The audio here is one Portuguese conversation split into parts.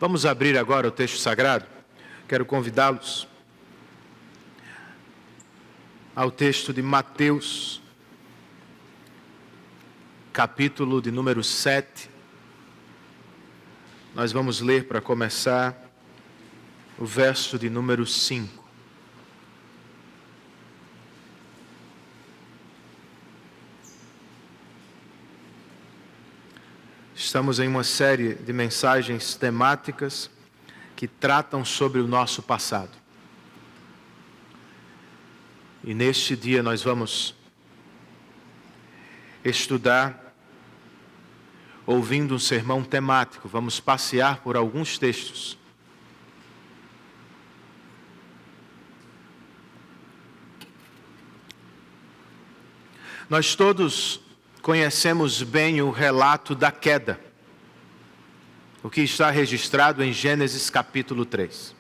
Vamos abrir agora o texto sagrado. Quero convidá-los ao texto de Mateus, capítulo de número 7. Nós vamos ler para começar o verso de número 5. Estamos em uma série de mensagens temáticas que tratam sobre o nosso passado. E neste dia nós vamos estudar, ouvindo um sermão temático, vamos passear por alguns textos. Nós todos conhecemos bem o relato da queda, o que está registrado em Gênesis capítulo 3.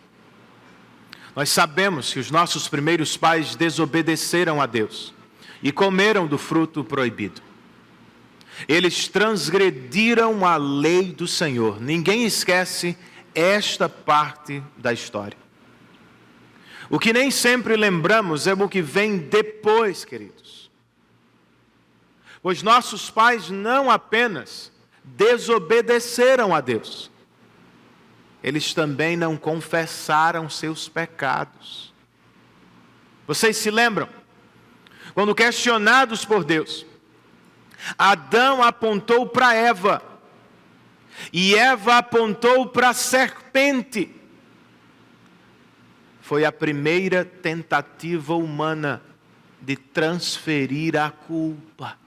Nós sabemos que os nossos primeiros pais desobedeceram a Deus e comeram do fruto proibido. Eles transgrediram a lei do Senhor. Ninguém esquece esta parte da história. O que nem sempre lembramos é o que vem depois, queridos. Pois nossos pais não apenas desobedeceram a Deus, eles também não confessaram seus pecados. Vocês se lembram? Quando questionados por Deus, Adão apontou para Eva, e Eva apontou para a serpente. Foi a primeira tentativa humana de transferir a culpa.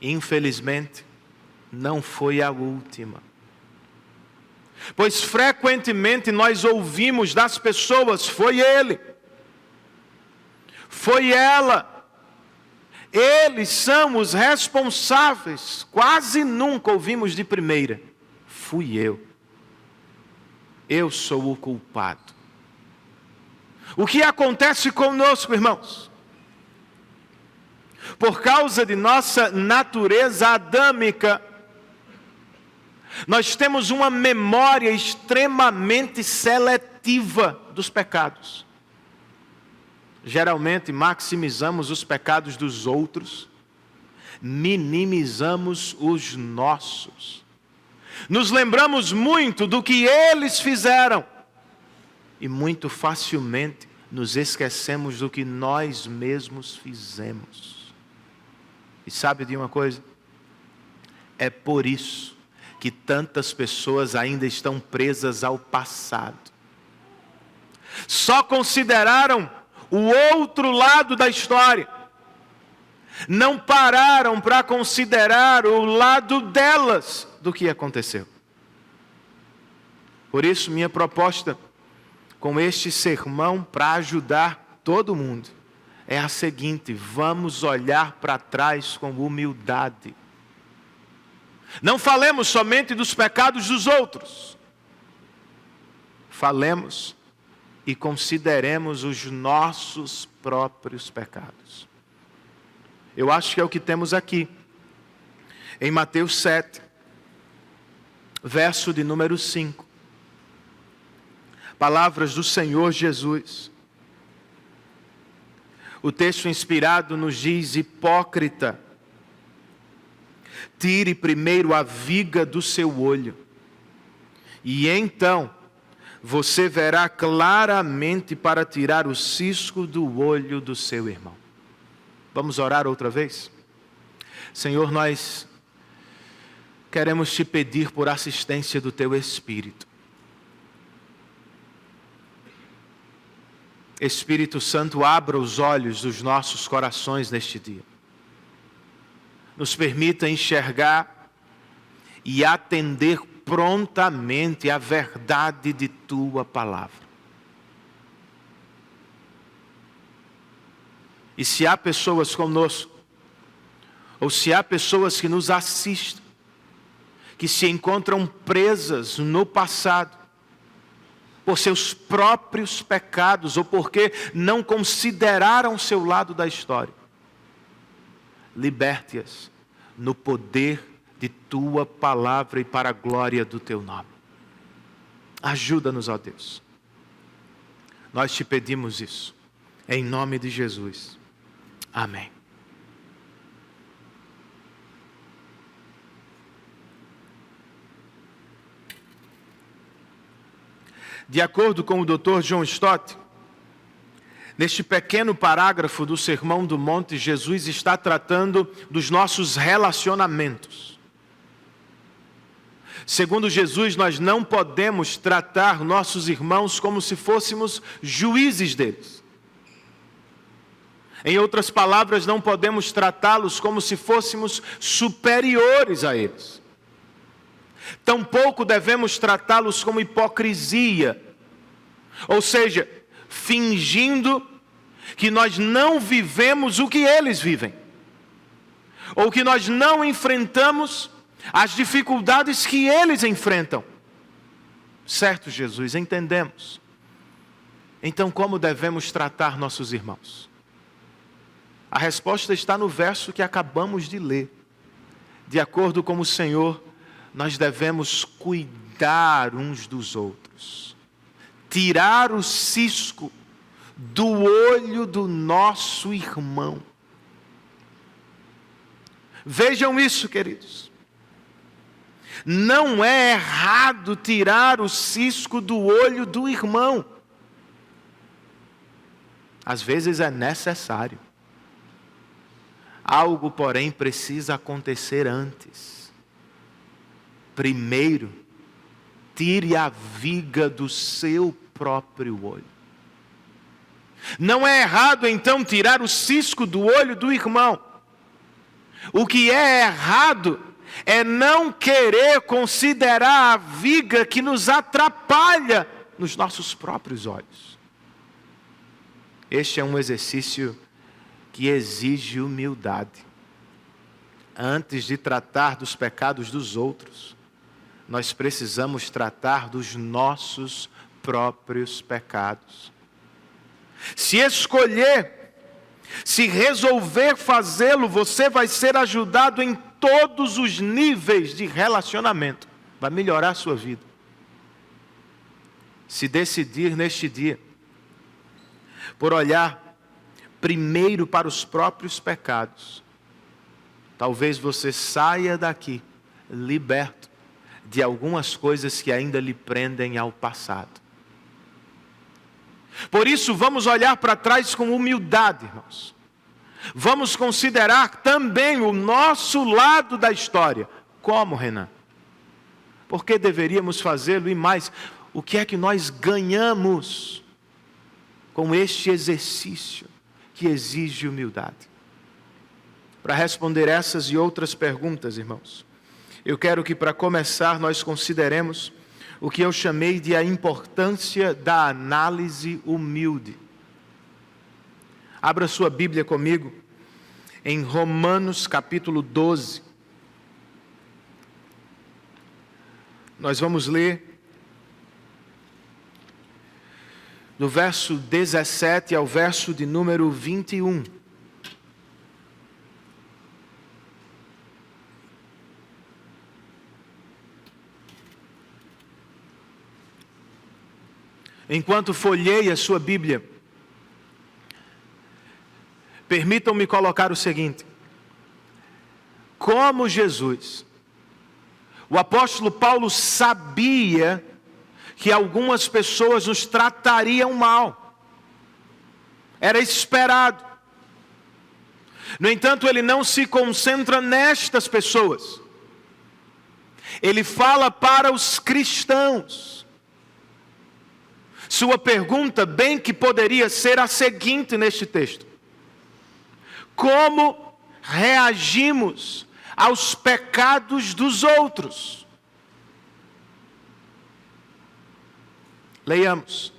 Infelizmente, não foi a última. Pois frequentemente nós ouvimos das pessoas: foi ele, foi ela, eles são os responsáveis. Quase nunca ouvimos de primeira: fui eu sou o culpado. O que acontece conosco, irmãos? Por causa de nossa natureza adâmica, nós temos uma memória extremamente seletiva dos pecados. Geralmente maximizamos os pecados dos outros, minimizamos os nossos. Nos lembramos muito do que eles fizeram e muito facilmente nos esquecemos do que nós mesmos fizemos. E sabe de uma coisa? É por isso que tantas pessoas ainda estão presas ao passado. Só consideraram o outro lado da história. Não pararam para considerar o lado delas do que aconteceu. Por isso, minha proposta com este sermão para ajudar todo mundo é a seguinte: vamos olhar para trás com humildade. Não falemos somente dos pecados dos outros. Falemos e consideremos os nossos próprios pecados. Eu acho que é o que temos aqui. Em Mateus 7, verso de número 5. Palavras do Senhor Jesus. O texto inspirado nos diz: hipócrita, tire primeiro a viga do seu olho, e então você verá claramente para tirar o cisco do olho do seu irmão. Vamos orar outra vez? Senhor, nós queremos te pedir por assistência do teu Espírito. Espírito Santo, abra os olhos dos nossos corações neste dia. Nos permita enxergar e atender prontamente a verdade de tua palavra. E se há pessoas conosco, ou se há pessoas que nos assistem, que se encontram presas no passado, por seus próprios pecados, ou porque não consideraram seu lado da história, liberte-as no poder de Tua palavra e para a glória do Teu nome. Ajuda-nos, ó Deus. Nós te pedimos isso, em nome de Jesus. Amém. De acordo com o Dr. John Stott, neste pequeno parágrafo do Sermão do Monte, Jesus está tratando dos nossos relacionamentos. Segundo Jesus, nós não podemos tratar nossos irmãos como se fôssemos juízes deles. Em outras palavras, não podemos tratá-los como se fôssemos superiores a eles. Tampouco devemos tratá-los como hipocrisia, ou seja, fingindo que nós não vivemos o que eles vivem, ou que nós não enfrentamos as dificuldades que eles enfrentam. Certo, Jesus, entendemos. Então, como devemos tratar nossos irmãos? A resposta está no verso que acabamos de ler. De acordo com o Senhor, nós devemos cuidar uns dos outros, tirar o cisco do olho do nosso irmão. Vejam isso, queridos. Não é errado tirar o cisco do olho do irmão. Às vezes é necessário. Algo, porém, precisa acontecer antes. Primeiro, tire a viga do seu próprio olho. Não é errado, então, tirar o cisco do olho do irmão. O que é errado é não querer considerar a viga que nos atrapalha nos nossos próprios olhos. Este é um exercício que exige humildade. Antes de tratar dos pecados dos outros, nós precisamos tratar dos nossos próprios pecados. Se escolher, se resolver fazê-lo, você vai ser ajudado em todos os níveis de relacionamento. Vai melhorar a sua vida. Se decidir neste dia por olhar primeiro para os próprios pecados, talvez você saia daqui liberto de algumas coisas que ainda lhe prendem ao passado. Por isso, vamos olhar para trás com humildade, irmãos. Vamos considerar também o nosso lado da história. Como, Renan? Por que deveríamos fazê-lo? E mais, o que é que nós ganhamos com este exercício que exige humildade? Para responder essas e outras perguntas, irmãos, eu quero que, para começar, nós consideremos o que eu chamei de a importância da análise humilde. Abra sua Bíblia comigo em Romanos capítulo 12. Nós vamos ler do verso 17 ao verso de número 21. Enquanto folheie a sua Bíblia, permitam-me colocar o seguinte: como Jesus, o apóstolo Paulo sabia que algumas pessoas nos tratariam mal. Era esperado. No entanto, ele não se concentra nestas pessoas. Ele fala para os cristãos. Sua pergunta, bem que poderia ser a seguinte neste texto: como reagimos aos pecados dos outros? Leiamos.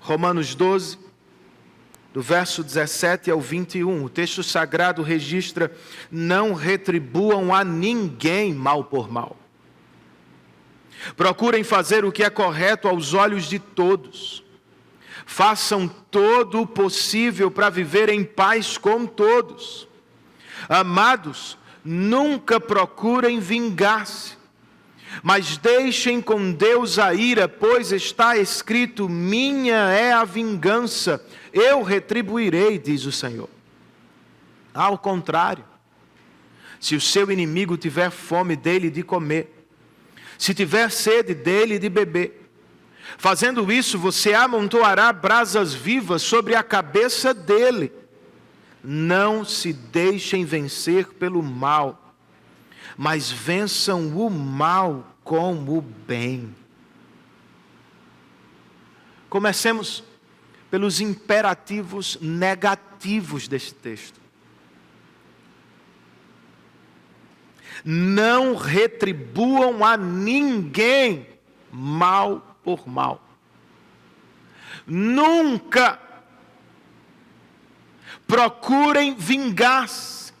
Romanos 12, do verso 17 ao 21. O texto sagrado registra: não retribuam a ninguém mal por mal. Procurem fazer o que é correto aos olhos de todos. Façam todo o possível para viver em paz com todos. Amados, nunca procurem vingar-se, mas deixem com Deus a ira, pois está escrito: minha é a vingança, eu retribuirei, diz o Senhor. Ao contrário, se o seu inimigo tiver fome, dele de comer, se tiver sede, dele de beber. Fazendo isso, você amontoará brasas vivas sobre a cabeça dele. Não se deixem vencer pelo mal, mas vençam o mal com o bem. Comecemos pelos imperativos negativos deste texto. Não retribuam a ninguém mal por mal. Nunca procurem vingar-se.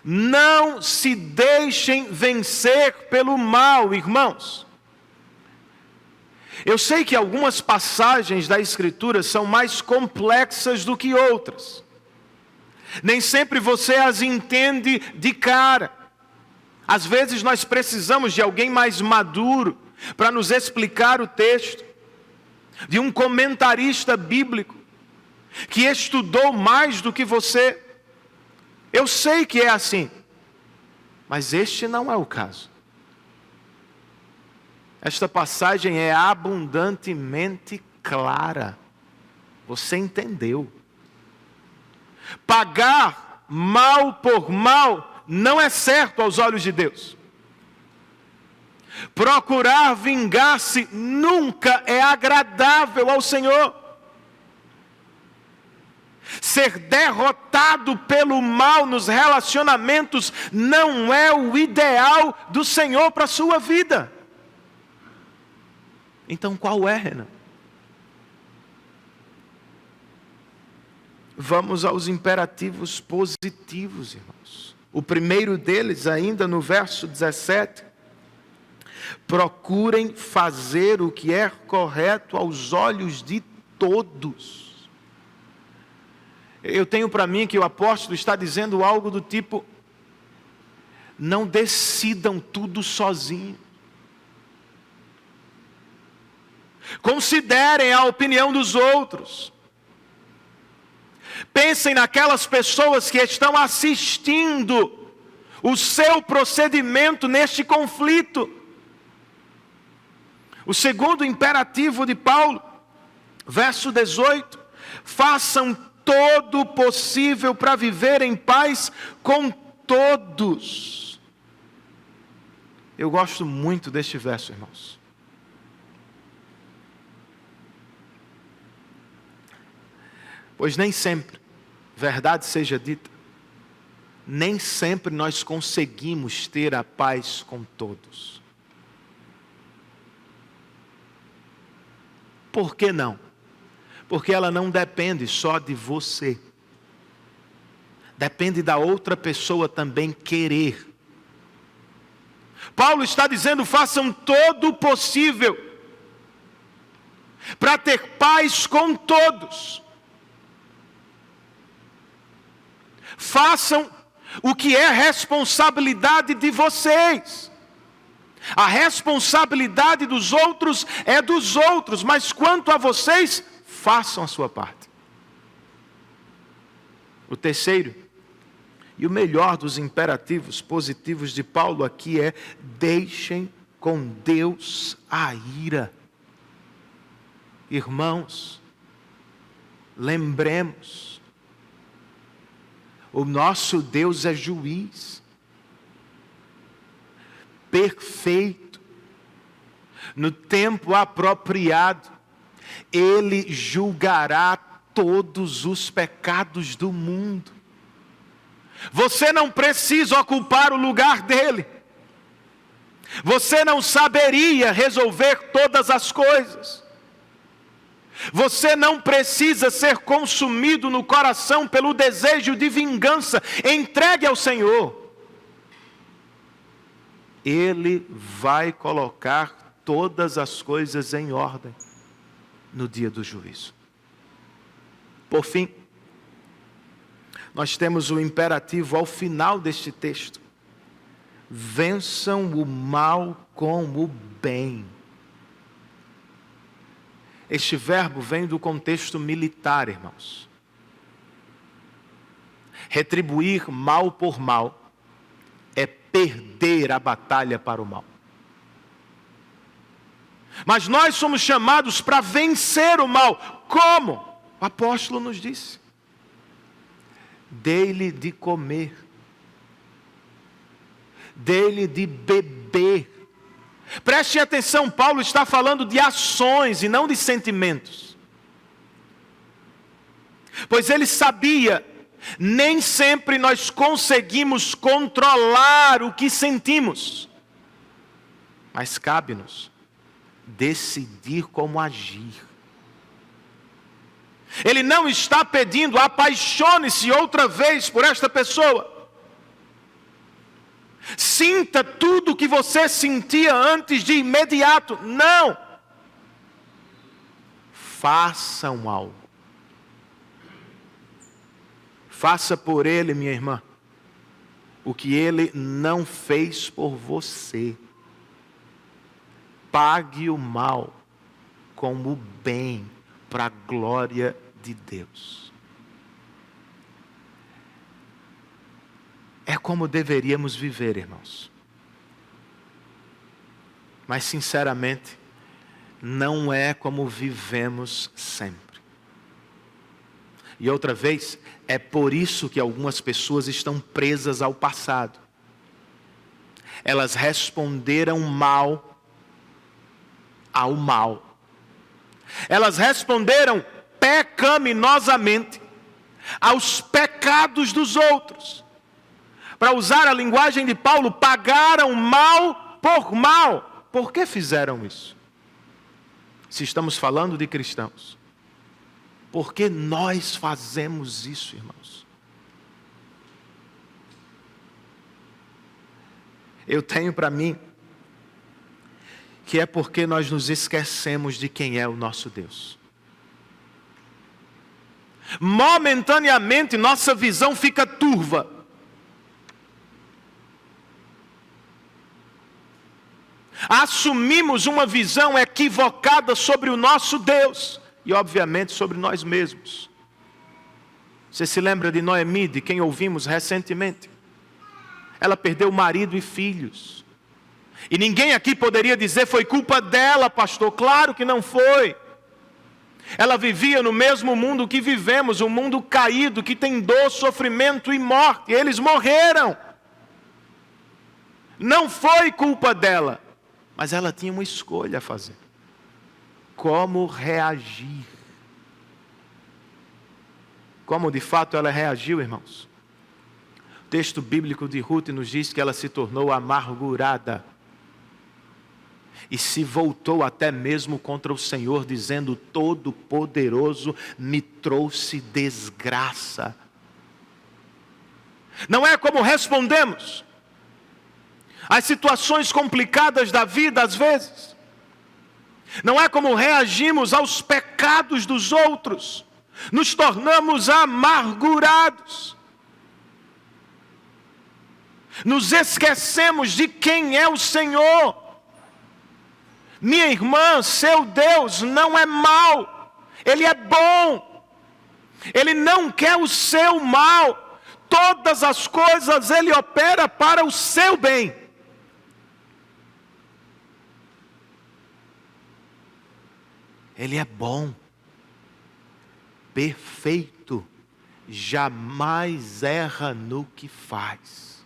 Não se deixem vencer pelo mal, irmãos. Eu sei que algumas passagens da Escritura são mais complexas do que outras. Nem sempre você as entende de cara. Às vezes nós precisamos de alguém mais maduro para nos explicar o texto, de um comentarista bíblico que estudou mais do que você. Eu sei que é assim, mas este não é o caso. Esta passagem é abundantemente clara. Você entendeu? Pagar mal por mal não é certo aos olhos de Deus. Procurar vingar-se nunca é agradável ao Senhor. Ser derrotado pelo mal nos relacionamentos não é o ideal do Senhor para a sua vida. Então qual é, Renan? Vamos aos imperativos positivos, irmãos. O primeiro deles, ainda no verso 17. Procurem fazer o que é correto aos olhos de todos. Eu tenho para mim que o apóstolo está dizendo algo do tipo: não decidam tudo sozinhos. Considerem a opinião dos outros. Pensem naquelas pessoas que estão assistindo o seu procedimento neste conflito. O segundo imperativo de Paulo, verso 18: façam todo o possível para viver em paz com todos. Eu gosto muito deste verso, irmãos. Pois nem sempre, verdade seja dita, nem sempre nós conseguimos ter a paz com todos. Por que não? Porque ela não depende só de você. Depende da outra pessoa também querer. Paulo está dizendo: façam todo o possível para ter paz com todos. Façam o que é responsabilidade de vocês. A responsabilidade dos outros é dos outros, mas quanto a vocês, façam a sua parte. O terceiro e o melhor dos imperativos positivos de Paulo aqui é: deixem com Deus a ira. Irmãos, lembremos, o nosso Deus é juiz, perfeito, no tempo apropriado, Ele julgará todos os pecados do mundo. Você não precisa ocupar o lugar dele. Você não saberia resolver todas as coisas. Você não precisa ser consumido no coração pelo desejo de vingança. Entregue ao Senhor. Ele vai colocar todas as coisas em ordem no dia do juízo. Por fim, nós temos o imperativo ao final deste texto: vençam o mal com o bem. Este verbo vem do contexto militar, irmãos. Retribuir mal por mal é perder a batalha para o mal. Mas nós somos chamados para vencer o mal. Como? O apóstolo nos disse: dê-lhe de comer, dê-lhe de beber. Preste atenção, Paulo está falando de ações e não de sentimentos. Pois ele sabia, nem sempre nós conseguimos controlar o que sentimos, mas cabe-nos decidir como agir. Ele não está pedindo: apaixone-se outra vez por esta pessoa. Sinta tudo o que você sentia antes de imediato. Não. Façam algo. Faça por ele, minha irmã, o que ele não fez por você. Pague o mal com o bem, para a glória de Deus. É como deveríamos viver, irmãos. Mas, sinceramente, não é como vivemos sempre. E outra vez, é por isso que algumas pessoas estão presas ao passado. Elas responderam mal ao mal. Elas responderam pecaminosamente aos pecados dos outros. Para usar a linguagem de Paulo, pagaram mal por mal. Por que fizeram isso? Se estamos falando de cristãos, por que nós fazemos isso, irmãos? Eu tenho para mim que é porque nós nos esquecemos de quem é o nosso Deus. Momentaneamente nossa visão fica turva. Assumimos uma visão equivocada sobre o nosso Deus e, obviamente, sobre nós mesmos. Você se lembra de Noemi, de quem ouvimos recentemente? Ela perdeu marido e filhos. E ninguém aqui poderia dizer: foi culpa dela, pastor. Claro que não foi. Ela vivia no mesmo mundo que vivemos, um mundo caído, que tem dor, sofrimento e morte. Eles morreram. Não foi culpa dela. Mas ela tinha uma escolha a fazer. Como reagir? Como de fato ela reagiu, irmãos? O texto bíblico de Ruth nos diz que ela se tornou amargurada. E se voltou até mesmo contra o Senhor, dizendo: Todo-Poderoso me trouxe desgraça. Não é como respondemos às situações complicadas da vida, às vezes. Não é como reagimos aos pecados dos outros. Nos tornamos amargurados. Nos esquecemos de quem é o Senhor. Minha irmã, seu Deus não é mau. Ele é bom. Ele não quer o seu mal. Todas as coisas Ele opera para o seu bem. Ele é bom, perfeito, jamais erra no que faz.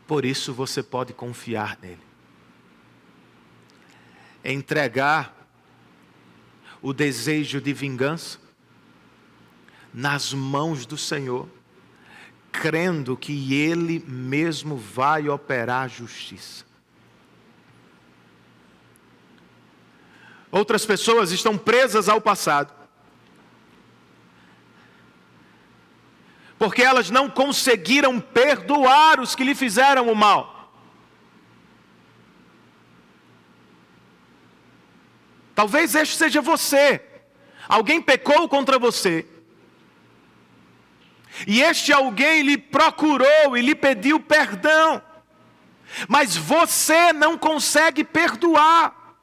Por isso você pode confiar nele. Entregar o desejo de vingança nas mãos do Senhor, crendo que Ele mesmo vai operar a justiça. Outras pessoas estão presas ao passado, porque elas não conseguiram perdoar os que lhe fizeram o mal. Talvez este seja você. Alguém pecou contra você. E este alguém lhe procurou e lhe pediu perdão. Mas você não consegue perdoar.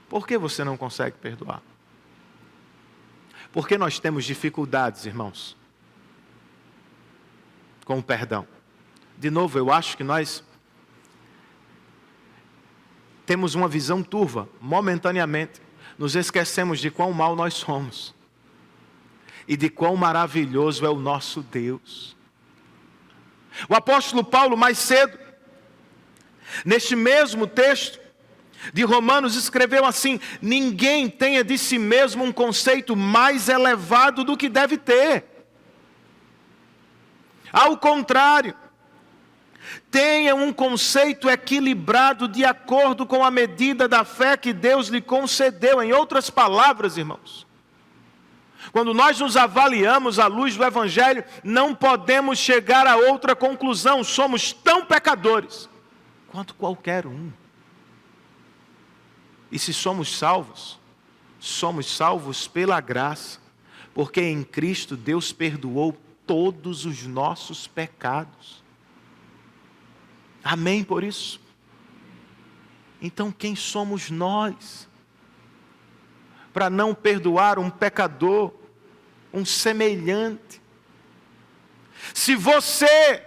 Por que você não consegue perdoar? Porque nós temos dificuldades, irmãos, com o perdão. De novo, eu acho que nós temos uma visão turva, momentaneamente. Nos esquecemos de quão mal nós somos. E de quão maravilhoso é o nosso Deus. O apóstolo Paulo, mais cedo, neste mesmo texto de Romanos, escreveu assim: ninguém tenha de si mesmo um conceito mais elevado do que deve ter. Ao contrário, tenha um conceito equilibrado de acordo com a medida da fé que Deus lhe concedeu. Em outras palavras, irmãos, quando nós nos avaliamos à luz do Evangelho, não podemos chegar a outra conclusão. Somos tão pecadores quanto qualquer um. E se somos salvos pela graça, porque em Cristo Deus perdoou todos os nossos pecados. Amém por isso? Então quem somos nós para não perdoar um pecador, um semelhante? Se você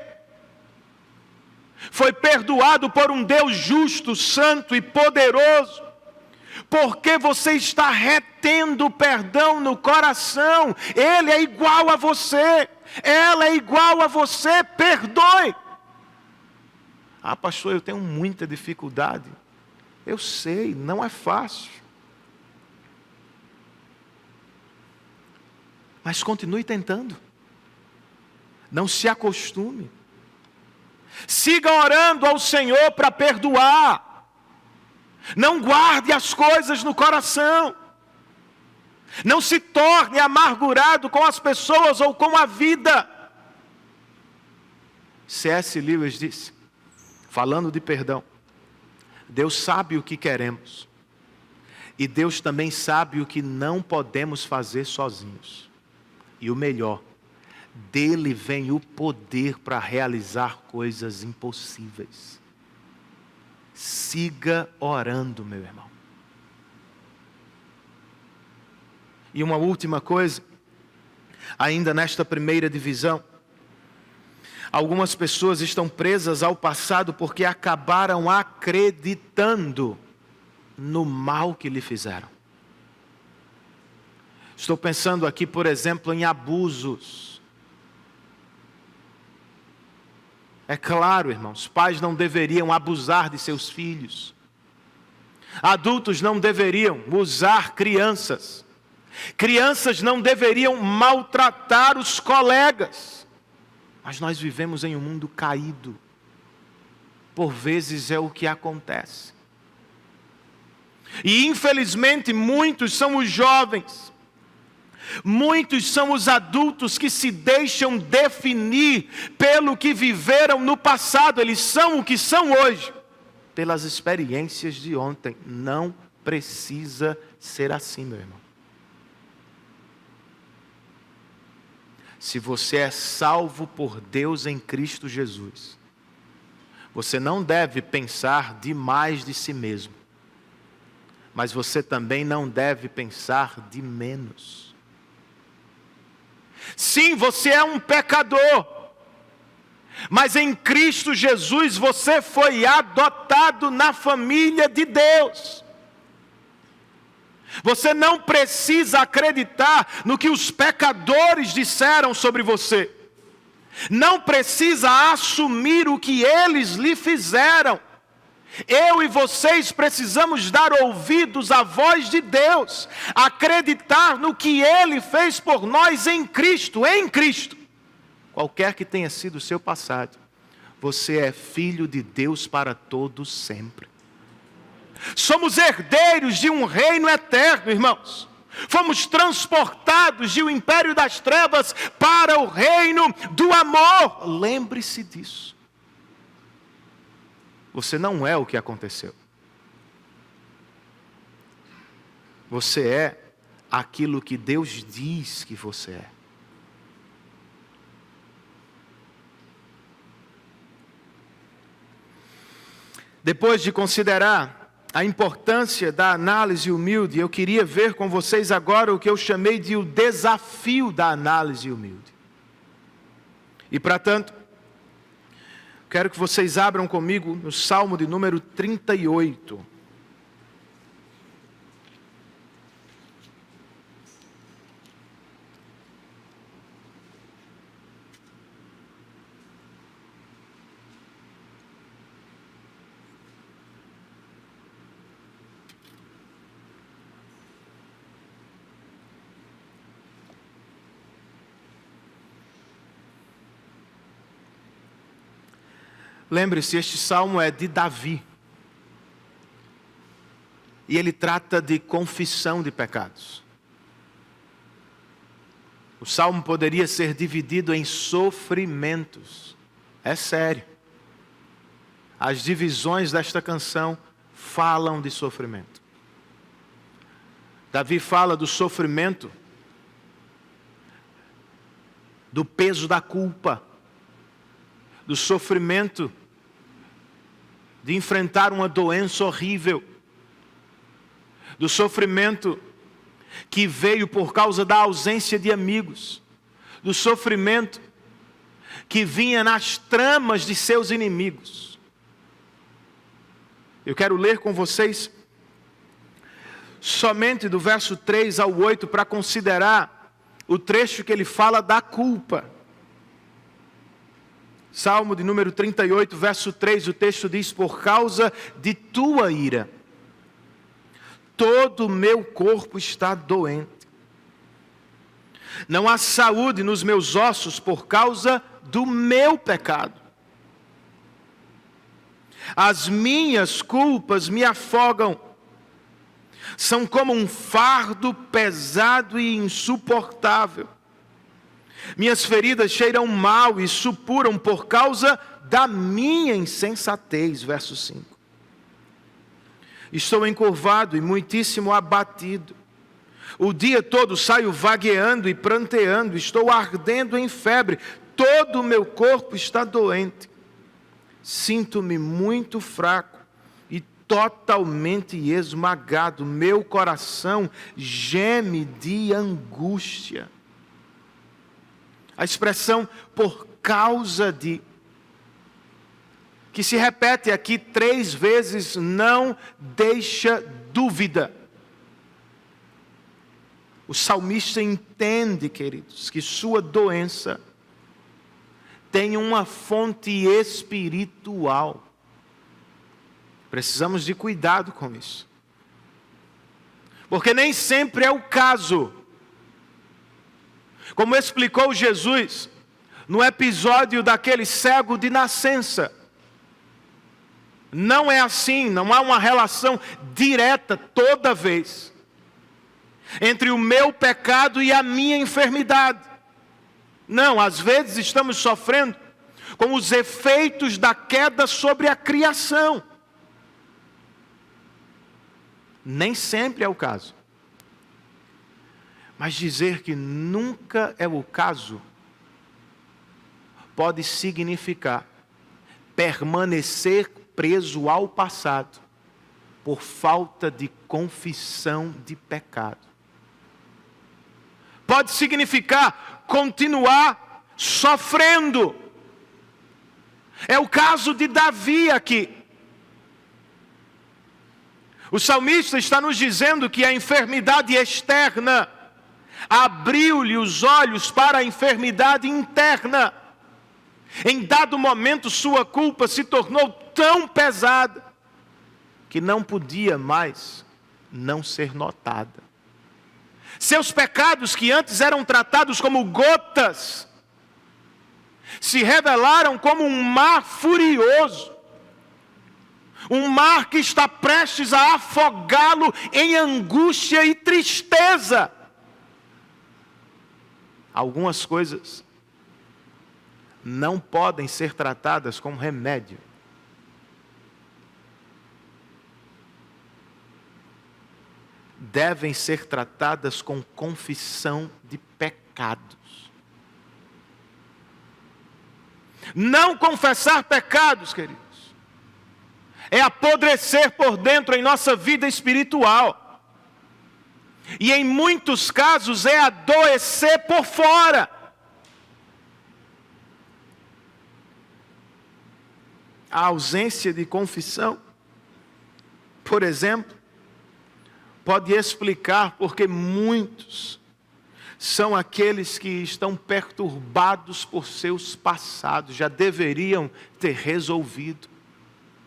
foi perdoado por um Deus justo, santo e poderoso, por que você está retendo perdão no coração? Ele é igual a você, ela é igual a você, perdoe. Ah, pastor, eu tenho muita dificuldade. Eu sei, não é fácil. Mas continue tentando. Não se acostume. Siga orando ao Senhor para perdoar. Não guarde as coisas no coração. Não se torne amargurado com as pessoas ou com a vida. C.S. Lewis disse, falando de perdão: Deus sabe o que queremos. E Deus também sabe o que não podemos fazer sozinhos. E o melhor, dele vem o poder para realizar coisas impossíveis. Siga orando, meu irmão. E uma última coisa, ainda nesta primeira divisão, algumas pessoas estão presas ao passado porque acabaram acreditando no mal que lhe fizeram. Estou pensando aqui, por exemplo, em abusos. É claro, irmãos, pais não deveriam abusar de seus filhos. Adultos não deveriam usar crianças. Crianças não deveriam maltratar os colegas. Mas nós vivemos em um mundo caído. Por vezes é o que acontece. E infelizmente muitos são os jovens. Muitos são os adultos que se deixam definir pelo que viveram no passado. Eles são o que são hoje, pelas experiências de ontem. Não precisa ser assim, meu irmão. Se você é salvo por Deus em Cristo Jesus, você não deve pensar demais de si mesmo, mas você também não deve pensar de menos. Sim, você é um pecador, mas em Cristo Jesus você foi adotado na família de Deus. Você não precisa acreditar no que os pecadores disseram sobre você. Não precisa assumir o que eles lhe fizeram. Eu e vocês precisamos dar ouvidos à voz de Deus, acreditar no que Ele fez por nós em Cristo, Qualquer que tenha sido o seu passado, você é filho de Deus para todo sempre. Somos herdeiros de um reino eterno, irmãos. Fomos transportados de um império das trevas para o reino do amor. Lembre-se disso. Você não é o que aconteceu. Você é aquilo que Deus diz que você é. Depois de considerar a importância da análise humilde, eu queria ver com vocês agora o que eu chamei de o desafio da análise humilde. E para tanto, quero que vocês abram comigo no Salmo de número 38. Lembre-se, este salmo é de Davi. E ele trata de confissão de pecados. O salmo poderia ser dividido em sofrimentos. É sério. As divisões desta canção falam de sofrimento. Davi fala do sofrimento, do peso da culpa, do sofrimento de enfrentar uma doença horrível, do sofrimento que veio por causa da ausência de amigos, do sofrimento que vinha nas tramas de seus inimigos. Eu quero ler com vocês somente do verso 3 ao 8 para considerar o trecho que ele fala da culpa. Salmo de número 38, verso 3, o texto diz: por causa de tua ira, todo o meu corpo está doente. Não há saúde nos meus ossos por causa do meu pecado. As minhas culpas me afogam. São como um fardo pesado e insuportável. Minhas feridas cheiram mal e supuram por causa da minha insensatez. Verso 5. Estou encurvado e muitíssimo abatido. O dia todo saio vagueando e pranteando. Estou ardendo em febre. Todo o meu corpo está doente. Sinto-me muito fraco e totalmente esmagado. Meu coração geme de angústia. A expressão por causa de, que se repete aqui 3 vezes, não deixa dúvida. O salmista entende, queridos, que sua doença tem uma fonte espiritual. Precisamos de cuidado com isso. Porque nem sempre é o caso. Como explicou Jesus no episódio daquele cego de nascença. Não é assim, não há uma relação direta toda vez entre o meu pecado e a minha enfermidade. Não, às vezes estamos sofrendo com os efeitos da queda sobre a criação. Nem sempre é o caso. Mas dizer que nunca é o caso pode significar permanecer preso ao passado por falta de confissão de pecado. Pode significar continuar sofrendo. É o caso de Davi aqui. O salmista está nos dizendo que a enfermidade externa abriu-lhe os olhos para a enfermidade interna. Em dado momento, sua culpa se tornou tão pesada que não podia mais não ser notada. Seus pecados, que antes eram tratados como gotas, se revelaram como um mar furioso. Um mar que está prestes a afogá-lo em angústia e tristeza. Algumas coisas não podem ser tratadas como remédio. devem ser tratadas com confissão de pecados. Não confessar pecados, queridos, é apodrecer por dentro em nossa vida espiritual. E em muitos casos é adoecer por fora. A ausência de confissão, por exemplo, pode explicar porque muitos são aqueles que estão perturbados por seus passados, já deveriam ter resolvido,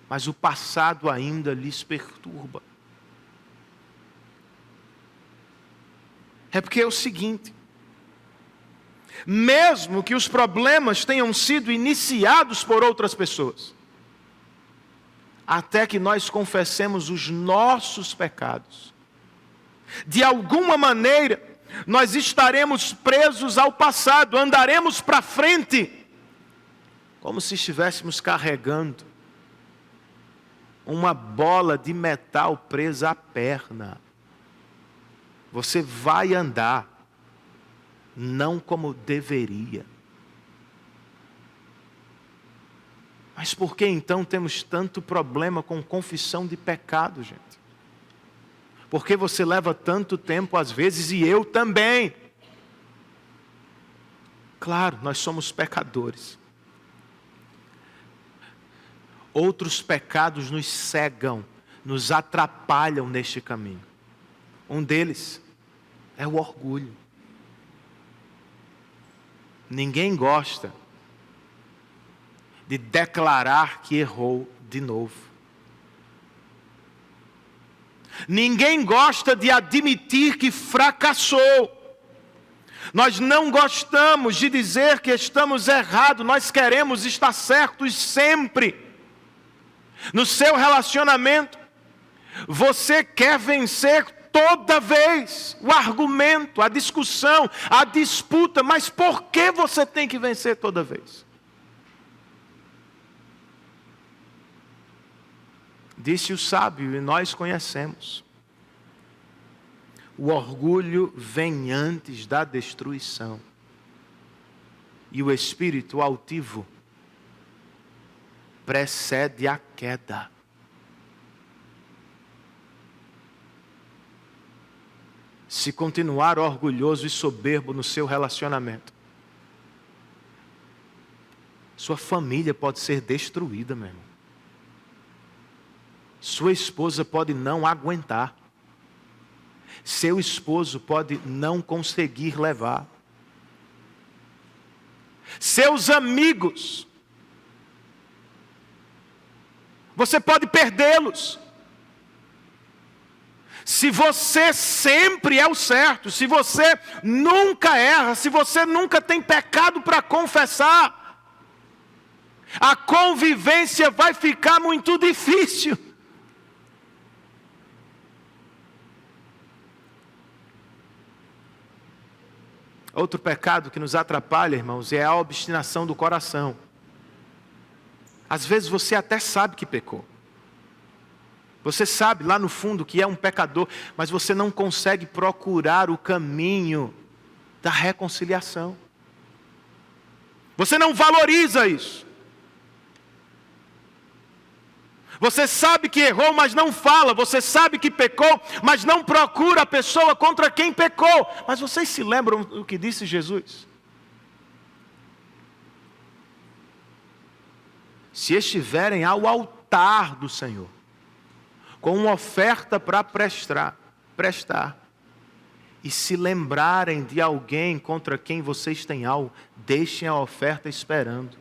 mas o passado ainda lhes perturba. É porque é o seguinte: mesmo que os problemas tenham sido iniciados por outras pessoas, até que nós confessemos os nossos pecados, de alguma maneira nós estaremos presos ao passado, andaremos para frente, como se estivéssemos carregando uma bola de metal presa à perna. Você vai andar, não como deveria. Mas por que então temos tanto problema com confissão de pecado, gente? Por que você leva tanto tempo às vezes, e eu também? Claro, nós somos pecadores. Outros pecados nos cegam, nos atrapalham neste caminho. Um deles é o orgulho. Ninguém gosta de declarar que errou de novo. Ninguém gosta de admitir que fracassou. Nós não gostamos de dizer que estamos errados, nós queremos estar certos sempre. No seu relacionamento, você quer vencer toda vez o argumento, a discussão, a disputa, mas por que você tem que vencer toda vez? Disse o sábio, e nós conhecemos: o orgulho vem antes da destruição, e o espírito altivo precede a queda. Se continuar orgulhoso e soberbo no seu relacionamento, sua família pode ser destruída, meu irmão. Sua esposa pode não aguentar. Seu esposo pode não conseguir levar. Seus amigos, você pode perdê-los. Se você sempre é o certo, se você nunca erra, se você nunca tem pecado para confessar, a convivência vai ficar muito difícil. Outro pecado que nos atrapalha, irmãos, é a obstinação do coração. Às vezes você até sabe que pecou. Você sabe lá no fundo que é um pecador, mas você não consegue procurar o caminho da reconciliação. Você não valoriza isso. Você sabe que errou, mas não fala. Você sabe que pecou, mas não procura a pessoa contra quem pecou. Mas vocês se lembram do que disse Jesus? Se estiverem ao altar do Senhor, com uma oferta para prestar, e se lembrarem de alguém contra quem vocês têm algo, deixem a oferta esperando,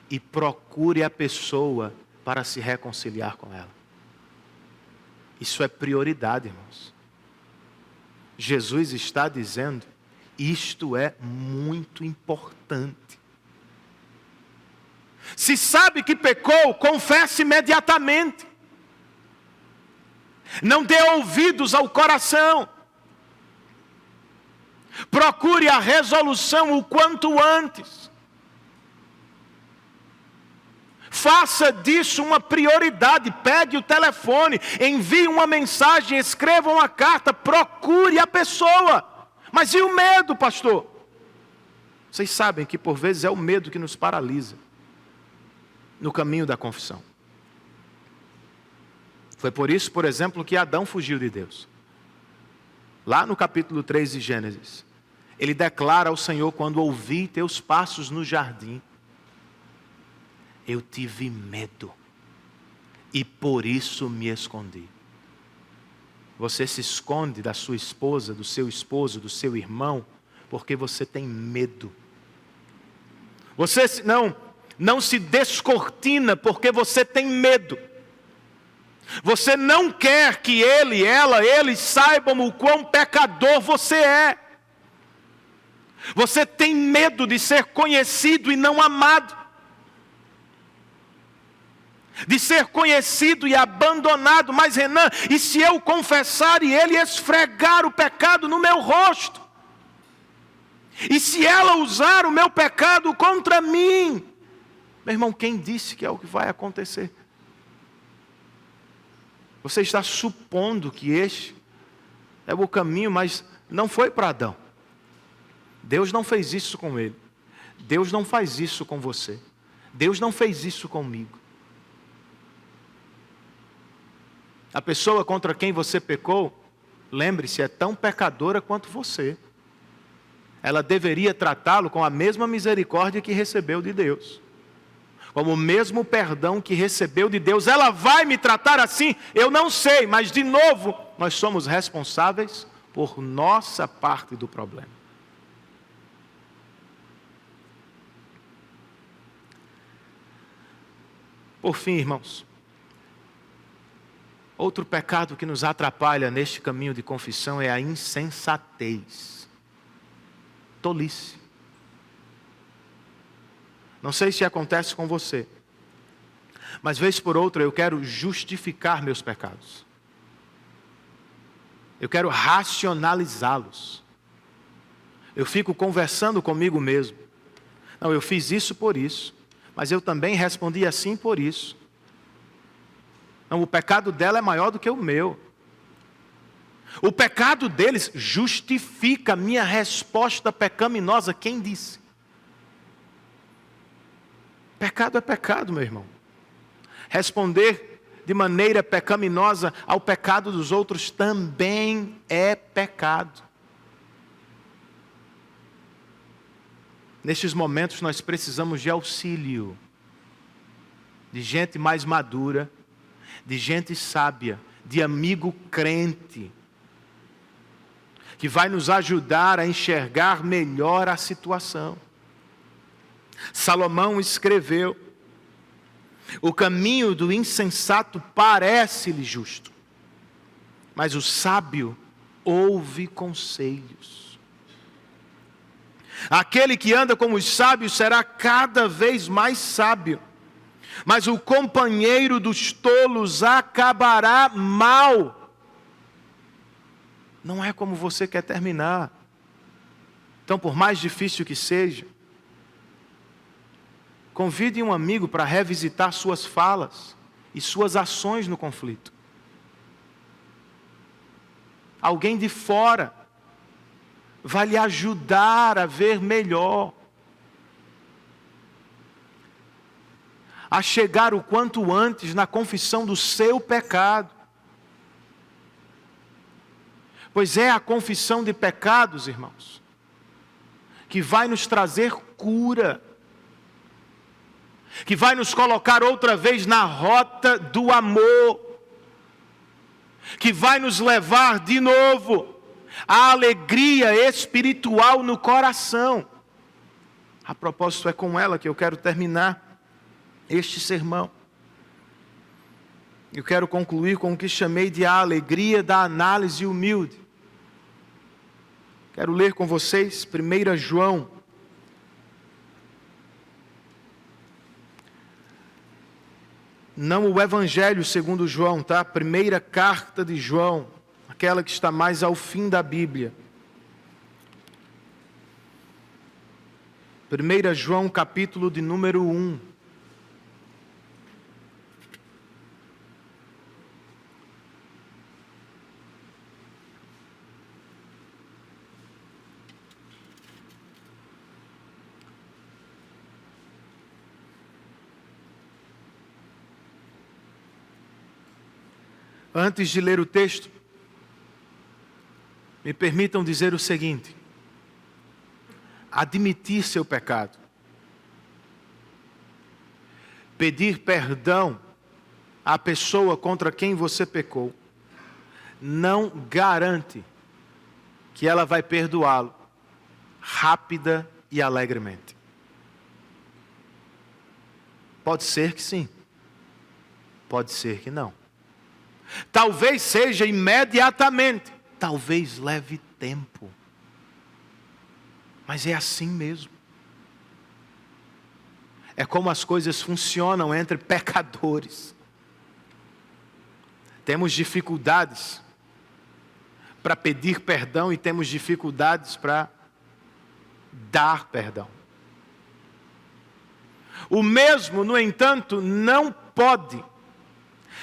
e procure a pessoa para se reconciliar com ela. Isso é prioridade, irmãos. Jesus está dizendo, isto é muito importante. Se sabe que pecou, confesse imediatamente. Não dê ouvidos ao coração. Procure a resolução o quanto antes. Faça disso uma prioridade. Pegue o telefone, envie uma mensagem, escreva uma carta, procure a pessoa. Mas e o medo, pastor? Vocês sabem que por vezes é o medo que nos paralisa no caminho da confissão. Foi por isso, por exemplo, que Adão fugiu de Deus. Lá no capítulo 3 de Gênesis, ele declara ao Senhor: quando ouvi teus passos no jardim, eu tive medo e por isso me escondi. Você se esconde da sua esposa, do seu esposo, do seu irmão, porque você tem medo. Você não se descortina porque você tem medo. Você não quer que ele, ela, eles saibam o quão pecador você é. Você tem medo de ser conhecido e não amado. De ser conhecido e abandonado. Mas Renan, e se eu confessar e ele esfregar o pecado no meu rosto? E se ela usar o meu pecado contra mim? Meu irmão, quem disse que é o que vai acontecer? Você está supondo que este é o caminho, mas não foi para Adão. Deus não fez isso com ele. Deus não faz isso com você. Deus não fez isso comigo. A pessoa contra quem você pecou, lembre-se, é tão pecadora quanto você. Ela deveria tratá-lo com a mesma misericórdia que recebeu de Deus. Como o mesmo perdão que recebeu de Deus. Ela vai me tratar assim? Eu não sei, mas de novo, nós somos responsáveis por nossa parte do problema. Por fim, irmãos, outro pecado que nos atrapalha neste caminho de confissão é a insensatez, tolice. Não sei se acontece com você, mas vez por outra eu quero justificar meus pecados. Eu quero racionalizá-los. Eu fico conversando comigo mesmo. Não, eu fiz isso por isso, mas eu também respondi assim por isso. Não, o pecado dela é maior do que o meu. O pecado deles justifica a minha resposta pecaminosa. Quem disse? Pecado é pecado, meu irmão. Responder de maneira pecaminosa ao pecado dos outros também é pecado. Nestes momentos nós precisamos de auxílio, de gente mais madura, de gente sábia, de amigo crente, que vai nos ajudar a enxergar melhor a situação. Salomão escreveu: o caminho do insensato parece-lhe justo, mas o sábio ouve conselhos. Aquele que anda como os sábios será cada vez mais sábio, mas o companheiro dos tolos acabará mal. Não é como você quer terminar. Então, por mais difícil que seja, convide um amigo para revisitar suas falas e suas ações no conflito. Alguém de fora vai lhe ajudar a ver melhor, a chegar o quanto antes na confissão do seu pecado. Pois é a confissão de pecados, irmãos, que vai nos trazer cura, que vai nos colocar outra vez na rota do amor, que vai nos levar de novo à alegria espiritual no coração. A propósito, é com ela que eu quero terminar este sermão. Eu quero concluir com o que chamei de a alegria da análise humilde. Quero ler com vocês 1 João. Não o Evangelho segundo João, tá? Primeira carta de João, aquela que está mais ao fim da Bíblia. 1 João, capítulo de número 1. Antes de ler o texto, me permitam dizer o seguinte: admitir seu pecado, pedir perdão à pessoa contra quem você pecou, não garante que ela vai perdoá-lo rápida e alegremente. Pode ser que sim, pode ser que não. Talvez seja imediatamente, talvez leve tempo, mas é assim mesmo. É como as coisas funcionam entre pecadores. Temos dificuldades para pedir perdão e temos dificuldades para dar perdão. O mesmo, no entanto, não pode,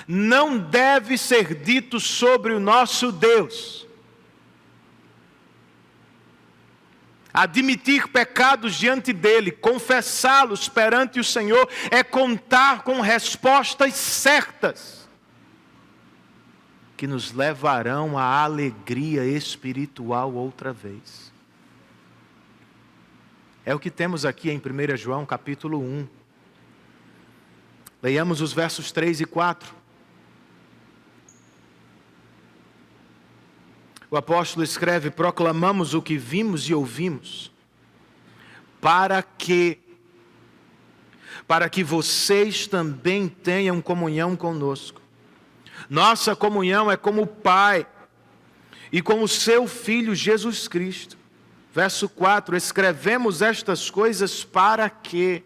não deve ser dito sobre o nosso Deus. Admitir pecados diante dele, confessá-los perante o Senhor, é contar com respostas certas, que nos levarão à alegria espiritual outra vez. É o que temos aqui em 1 João capítulo 1. Leiamos os versos 3 e 4. O apóstolo escreve: proclamamos o que vimos e ouvimos, para que vocês também tenham comunhão conosco. Nossa comunhão é com o Pai e com o seu Filho Jesus Cristo. Verso 4, escrevemos estas coisas para que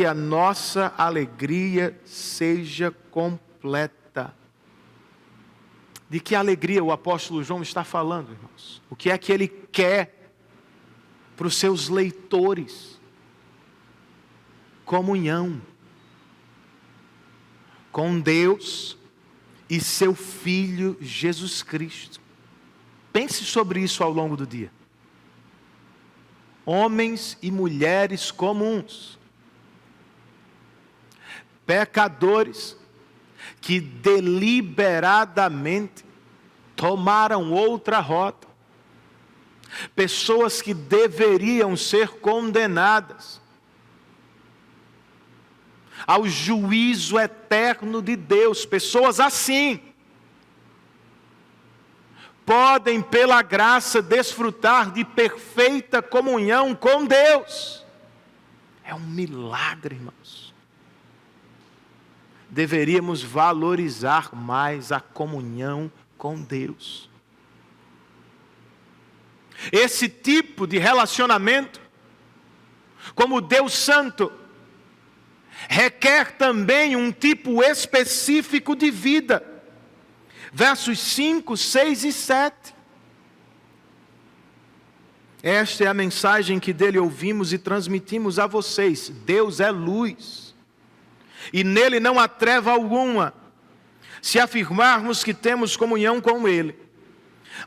a nossa alegria seja completa. De que alegria o apóstolo João está falando, irmãos? O que é que ele quer para os seus leitores? Comunhão com Deus e seu Filho Jesus Cristo. Pense sobre isso ao longo do dia. Homens e mulheres comuns, pecadores, que deliberadamente tomaram outra rota. Pessoas que deveriam ser condenadas ao juízo eterno de Deus. Pessoas assim podem, pela graça, desfrutar de perfeita comunhão com Deus. É um milagre, irmãos. Deveríamos valorizar mais a comunhão com Deus. Esse tipo de relacionamento, como Deus Santo, requer também um tipo específico de vida. Versos 5, 6 e 7. Esta é a mensagem que dele ouvimos e transmitimos a vocês. Deus é luz, e nele não há treva alguma. Se afirmarmos que temos comunhão com ele,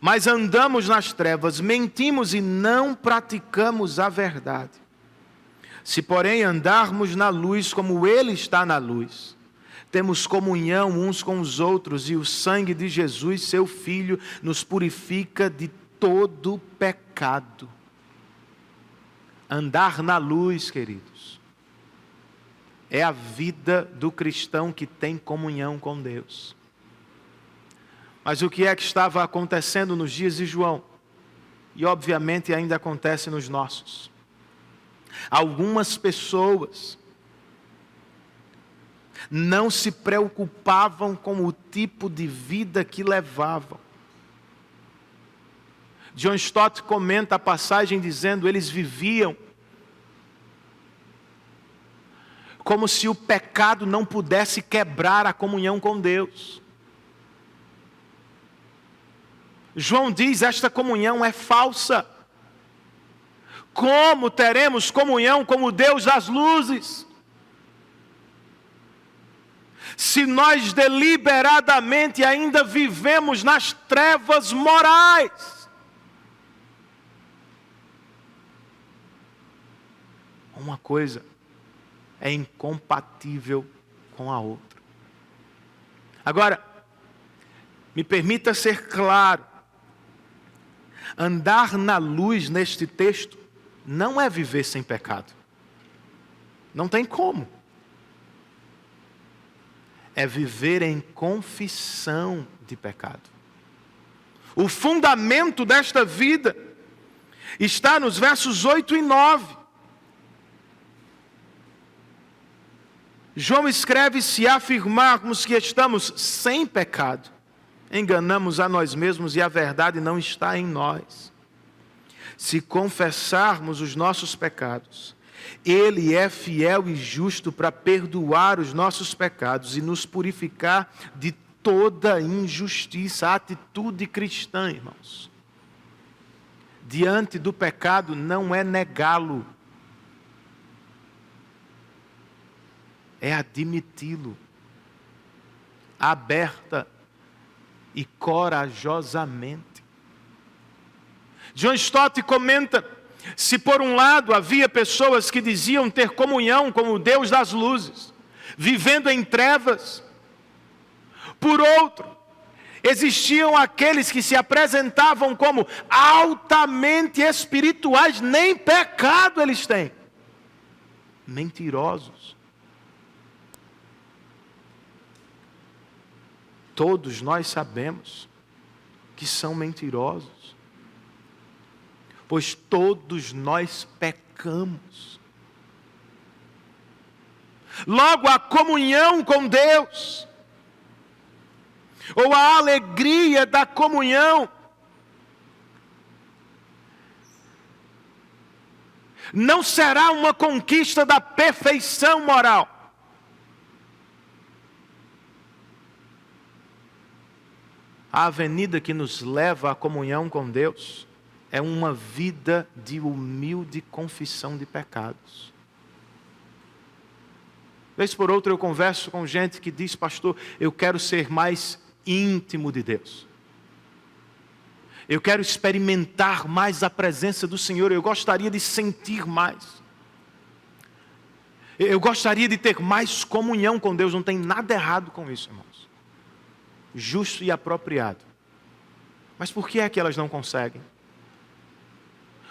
mas andamos nas trevas, mentimos e não praticamos a verdade. Se, porém, andarmos na luz como ele está na luz, temos comunhão uns com os outros, e o sangue de Jesus, seu Filho, nos purifica de todo pecado. Andar na luz, queridos, é a vida do cristão que tem comunhão com Deus. Mas o que é que estava acontecendo nos dias de João? E obviamente ainda acontece nos nossos. Algumas pessoas não se preocupavam com o tipo de vida que levavam. John Stott comenta a passagem dizendo: eles viviam como se o pecado não pudesse quebrar a comunhão com Deus. João diz: esta comunhão é falsa. Como teremos comunhão com o Deus das luzes, se nós deliberadamente ainda vivemos nas trevas morais? Uma coisa é incompatível com a outra. Agora, me permita ser claro. Andar na luz neste texto não é viver sem pecado. Não tem como. É viver em confissão de pecado. O fundamento desta vida está nos versos 8 e 9. João escreve: se afirmarmos que estamos sem pecado, enganamos a nós mesmos e a verdade não está em nós. Se confessarmos os nossos pecados, Ele é fiel e justo para perdoar os nossos pecados e nos purificar de toda injustiça. A atitude cristã, irmãos, diante do pecado não é negá-lo, é admiti-lo, aberta e corajosamente. John Stott comenta: se por um lado havia pessoas que diziam ter comunhão com o Deus das luzes, vivendo em trevas, por outro, existiam aqueles que se apresentavam como altamente espirituais, nem pecado eles têm. Mentirosos. Todos nós sabemos que são mentirosos, pois todos nós pecamos. Logo, a comunhão com Deus, ou a alegria da comunhão, não será uma conquista da perfeição moral. A avenida que nos leva à comunhão com Deus é uma vida de humilde confissão de pecados. Vez por outra eu converso com gente que diz: pastor, eu quero ser mais íntimo de Deus. Eu quero experimentar mais a presença do Senhor. Eu gostaria de sentir mais. Eu gostaria de ter mais comunhão com Deus. Não tem nada errado com isso, irmãos. Justo e apropriado. Mas por que é que elas não conseguem?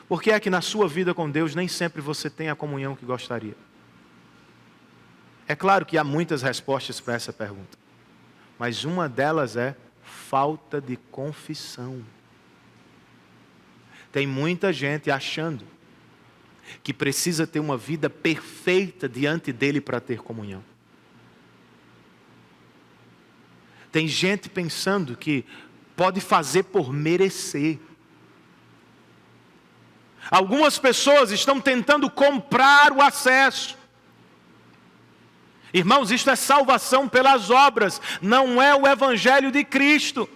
Por que é que na sua vida com Deus nem sempre você tem a comunhão que gostaria? É claro que há muitas respostas para essa pergunta, mas uma delas é falta de confissão. Tem muita gente achando que precisa ter uma vida perfeita diante dele para ter comunhão. Tem gente pensando que pode fazer por merecer. Algumas pessoas estão tentando comprar o acesso. Irmãos, isto é salvação pelas obras, não é o Evangelho de Cristo.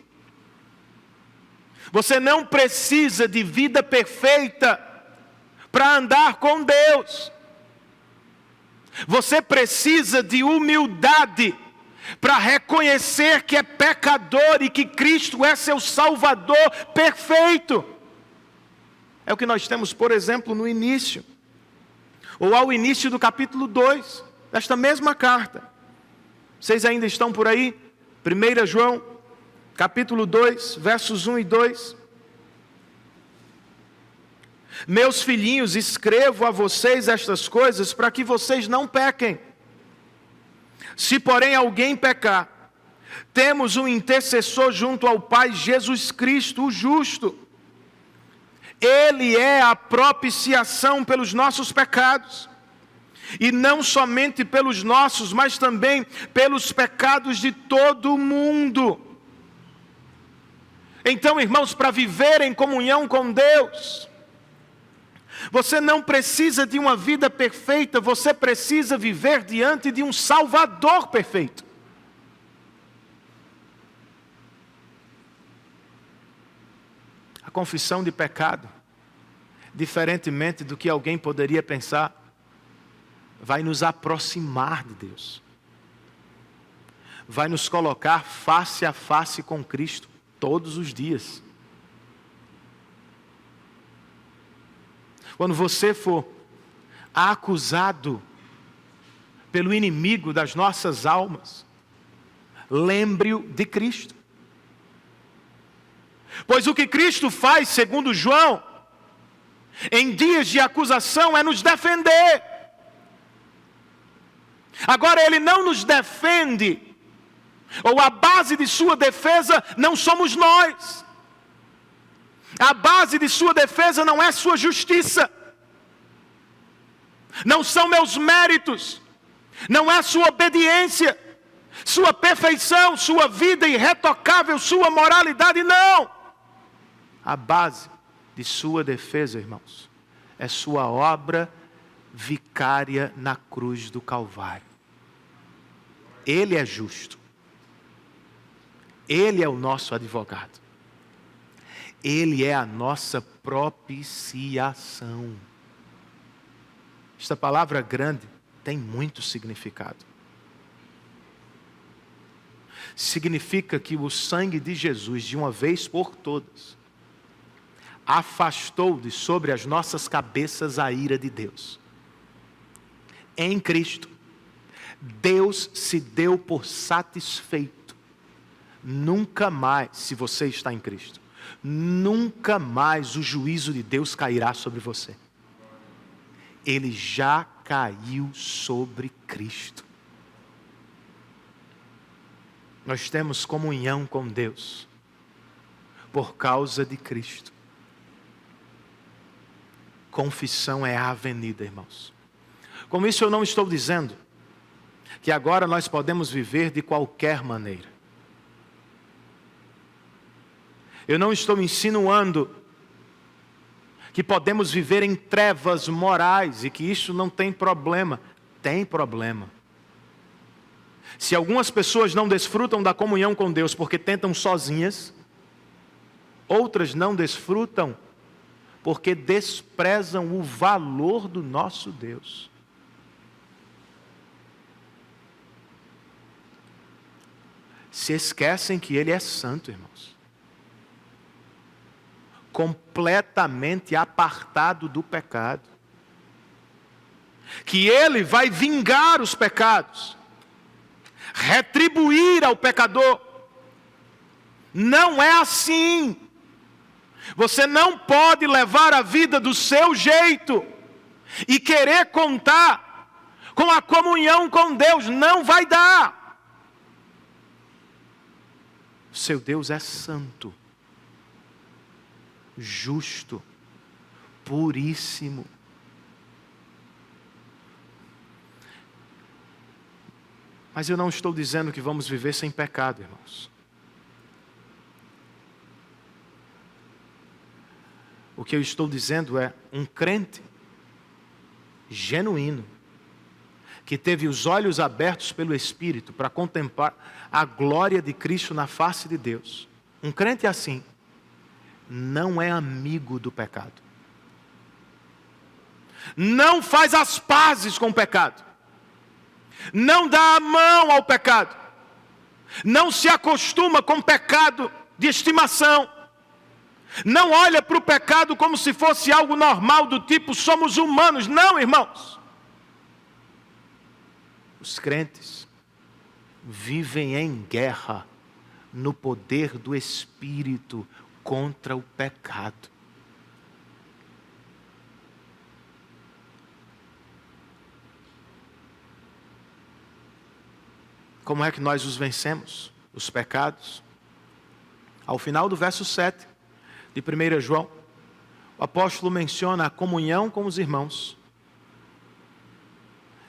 Você não precisa de vida perfeita para andar com Deus. Você precisa de humildade para reconhecer que é pecador e que Cristo é seu Salvador perfeito. É o que nós temos, por exemplo, no início, ou ao início do capítulo 2, desta mesma carta. Vocês ainda estão por aí? 1 João, capítulo 2, versos 1 e 2. Meus filhinhos, escrevo a vocês estas coisas para que vocês não pequem. Se porém alguém pecar, temos um intercessor junto ao Pai, Jesus Cristo, o justo. Ele é a propiciação pelos nossos pecados. E não somente pelos nossos, mas também pelos pecados de todo o mundo. Então, irmãos, para viver em comunhão com Deus, você não precisa de uma vida perfeita, você precisa viver diante de um Salvador perfeito. A confissão de pecado, diferentemente do que alguém poderia pensar, vai nos aproximar de Deus. Vai nos colocar face a face com Cristo todos os dias. Quando você for acusado pelo inimigo das nossas almas, lembre-o de Cristo. Pois o que Cristo faz, segundo João, em dias de acusação, é nos defender. Agora, Ele não nos defende, ou a base de sua defesa não somos nós. A base de sua defesa não é sua justiça, não são meus méritos, não é sua obediência, sua perfeição, sua vida irretocável, sua moralidade, não. A base de sua defesa, irmãos, é sua obra vicária na cruz do Calvário. Ele é justo. Ele é o nosso advogado. Ele é a nossa propiciação. Esta palavra grande tem muito significado. Significa que o sangue de Jesus, de uma vez por todas, afastou de sobre as nossas cabeças a ira de Deus. Em Cristo, Deus se deu por satisfeito. Nunca mais, se você está em Cristo, nunca mais o juízo de Deus cairá sobre você. Ele já caiu sobre Cristo. Nós temos comunhão com Deus por causa de Cristo. Confissão é a avenida, irmãos. Com isso eu não estou dizendo que agora nós podemos viver de qualquer maneira. Eu não estou insinuando que podemos viver em trevas morais e que isso não tem problema. Tem problema. Se algumas pessoas não desfrutam da comunhão com Deus porque tentam sozinhas, outras não desfrutam porque desprezam o valor do nosso Deus. Se esquecem que Ele é santo, irmãos. Completamente apartado do pecado. Que Ele vai vingar os pecados. Retribuir ao pecador. Não é assim. Você não pode levar a vida do seu jeito e querer contar com a comunhão com Deus. Não vai dar. Seu Deus é santo, justo, puríssimo. Mas eu não estou dizendo que vamos viver sem pecado, irmãos. O que eu estou dizendo é um crente genuíno, que teve os olhos abertos pelo Espírito para contemplar a glória de Cristo na face de Deus. Um crente assim não é amigo do pecado. Não faz as pazes com o pecado. Não dá a mão ao pecado. Não se acostuma com pecado de estimação. Não olha para o pecado como se fosse algo normal, do tipo, somos humanos. Não, irmãos. Os crentes vivem em guerra no poder do Espírito contra o pecado. Como é que nós os vencemos? Os pecados? Ao final do verso 7 de 1 João, o apóstolo menciona a comunhão com os irmãos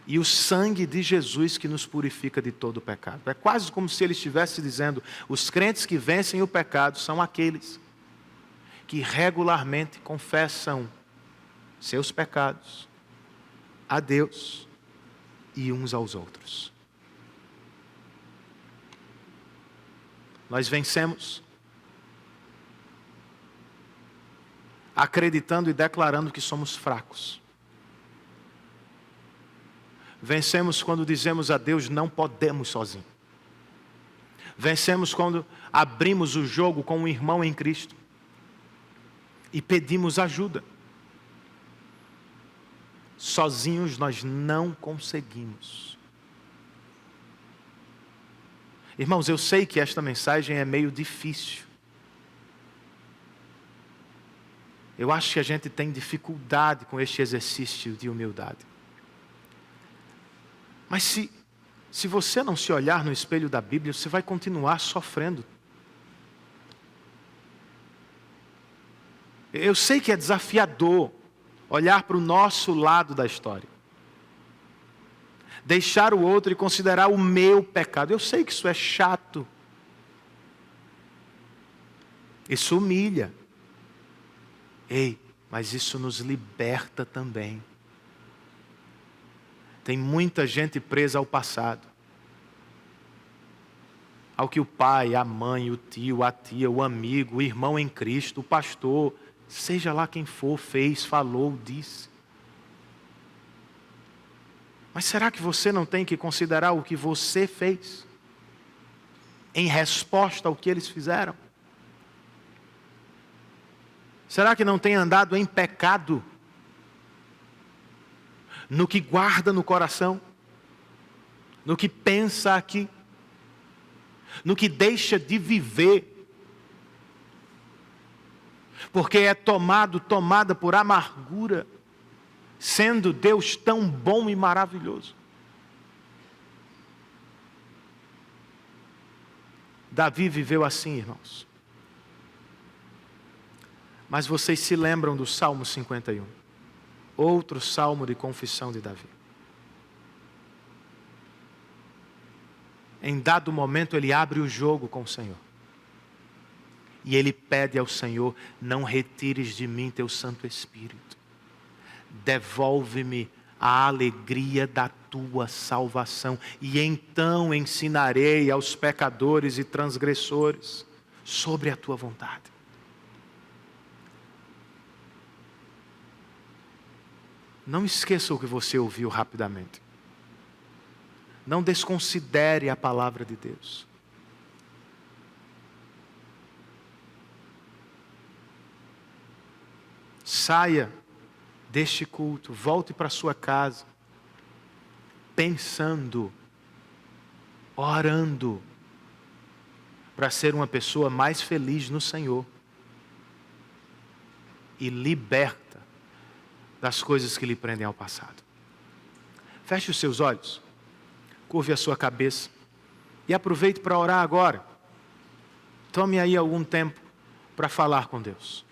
e o sangue de Jesus que nos purifica de todo o pecado. É quase como se ele estivesse dizendo: os crentes que vencem o pecado são aqueles que regularmente confessam seus pecados a Deus e uns aos outros. Nós vencemos acreditando e declarando que somos fracos. Vencemos quando dizemos a Deus: não podemos sozinhos. Vencemos quando abrimos o jogo com um irmão em Cristo e pedimos ajuda. Sozinhos nós não conseguimos. Irmãos, eu sei que esta mensagem é meio difícil. Eu acho que a gente tem dificuldade com este exercício de humildade. Mas se você não se olhar no espelho da Bíblia, você vai continuar sofrendo. Eu sei que é desafiador olhar para o nosso lado da história. Deixar o outro e considerar o meu pecado. Eu sei que isso é chato. Isso humilha. Ei, mas isso nos liberta também. Tem muita gente presa ao passado. Ao que o pai, a mãe, o tio, a tia, o amigo, o irmão em Cristo, o pastor, seja lá quem for, fez, falou, disse. Mas será que você não tem que considerar o que você fez em resposta ao que eles fizeram? Será que não tem andado em pecado no que guarda no coração, no que pensa aqui, no que deixa de viver, porque é tomada por amargura, sendo Deus tão bom e maravilhoso? Davi viveu assim, irmãos. Mas vocês se lembram do Salmo 51, outro salmo de confissão de Davi. Em dado momento ele abre o jogo com o Senhor. E ele pede ao Senhor: não retires de mim teu Santo Espírito. Devolve-me a alegria da tua salvação. E então ensinarei aos pecadores e transgressores sobre a tua vontade. Não esqueça o que você ouviu rapidamente. Não desconsidere a palavra de Deus. Saia deste culto, volte para sua casa, pensando, orando, para ser uma pessoa mais feliz no Senhor e liberta das coisas que lhe prendem ao passado. Feche os seus olhos, curve a sua cabeça e aproveite para orar agora. Tome aí algum tempo para falar com Deus.